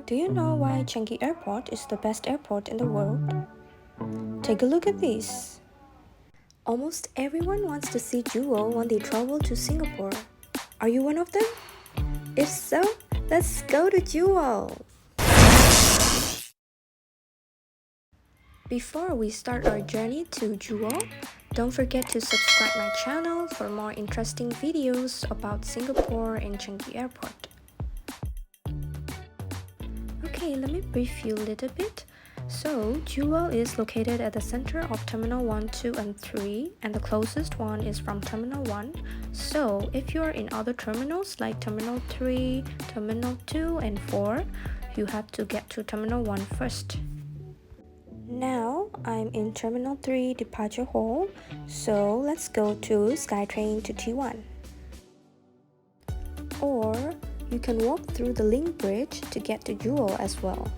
Do you know why Changi Airport is the best airport in the world? Take a look at this. Almost everyone wants to see Jewel when they travel to Singapore. Are you one of them? If so, let's go to Jewel! Before we start our journey to Jewel, don't forget to subscribe my channel for more interesting videos about Singapore and Changi Airport. Okay, let me brief you a little bit. So, Jewel is located at the center of Terminal 1, 2, and 3, and the closest one is from Terminal 1. So, if you are in other terminals like Terminal 3, Terminal 2, and 4, you have to get to Terminal 1 first. Now, I'm in Terminal 3 departure hall, so let's go to SkyTrain to T1. Or, you can walk through the link bridge to get to Jewel as well.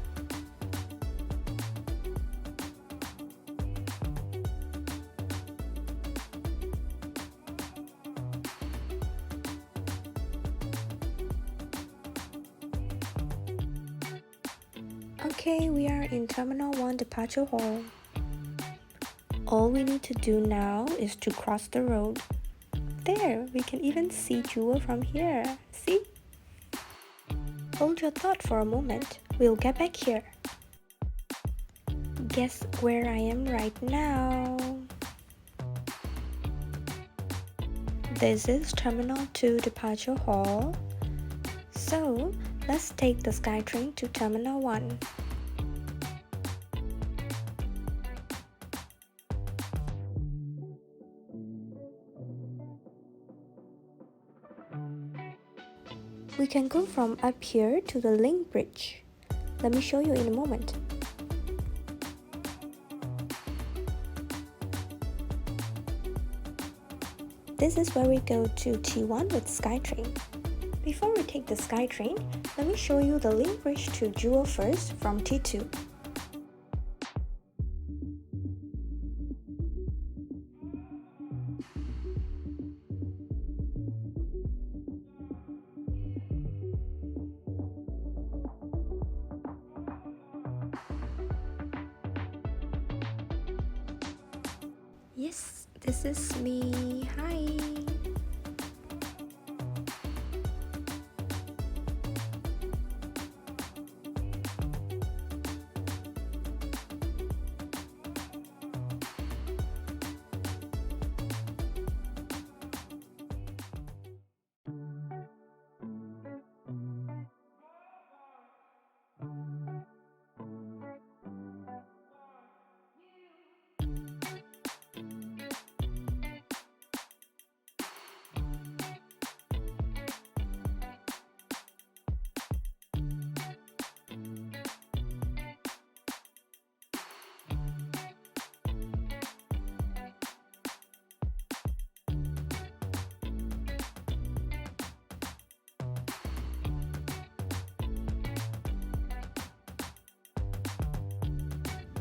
Okay, we are in Terminal 1 departure hall. All we need to do now is to cross the road. There, we can even see Jewel from here. See? Hold your thought for a moment. We'll get back here. Guess where I am right now? This is Terminal 2 departure hall. So, let's take the SkyTrain to Terminal 1. We can go from up here to the link bridge. Let me show you in a moment. This is where we go to T1 with SkyTrain. Before we take the SkyTrain, let me show you the link bridge to Jewel first from T2. Yes, this is me. Hi!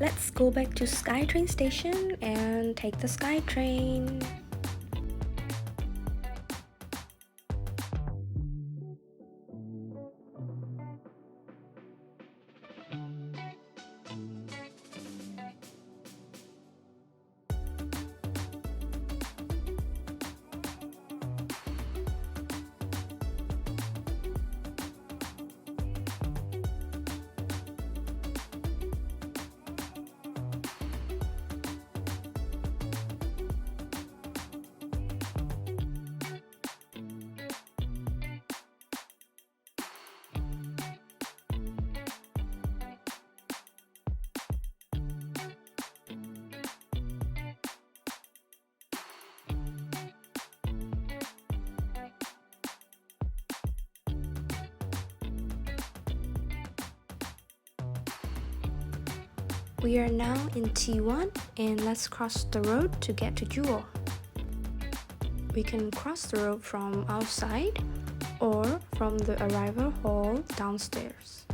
Let's go back to SkyTrain station and take the SkyTrain. We are now in T1 and let's cross the road to get to Jewel. We can cross the road from outside or from the arrival hall downstairs.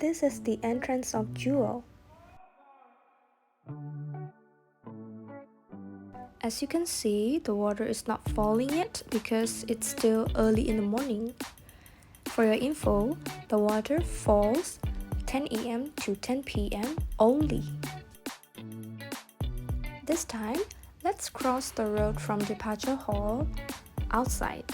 This is the entrance of Jewel. As you can see, the water is not falling yet because it's still early in the morning. For your info, the water falls 10 a.m. to 10 p.m. only. This time, let's cross the road from departure hall outside.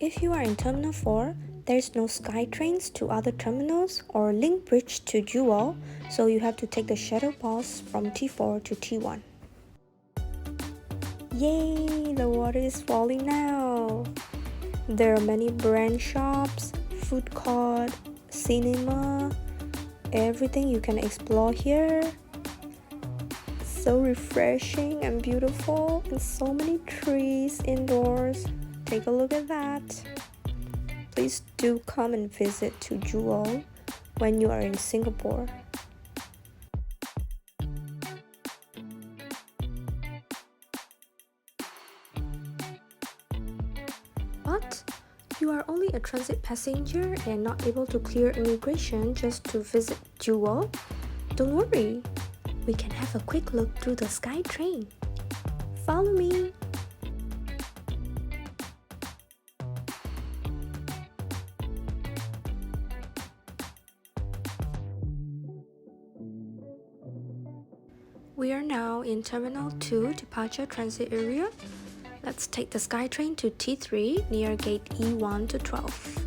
If you are in Terminal 4, there's no sky trains to other terminals or link bridge to Jewel, so you have to take the shuttle bus from T4 to T1. Yay! The water is falling now! There are many brand shops, food court, cinema, everything you can explore here. So refreshing and beautiful, and so many trees indoors. Take a look at that. Please do come and visit to Jewel when you are in Singapore. But you are only a transit passenger and not able to clear immigration just to visit Jewel? Don't worry, we can have a quick look through the sky train. Follow me. We are now in Terminal 2 departure transit area. Let's take the SkyTrain to T3 near gate E1 to 12.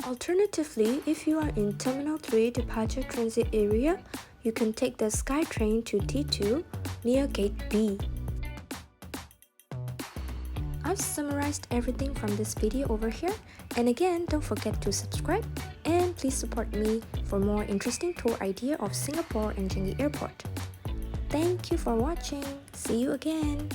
Alternatively, if you are in Terminal 3 departure transit area, you can take the SkyTrain to T2 near gate B. I've summarized everything from this video over here, and again, don't forget to subscribe and please support me for more interesting tour idea of Singapore and Changi Airport. Thank you for watching. See you again.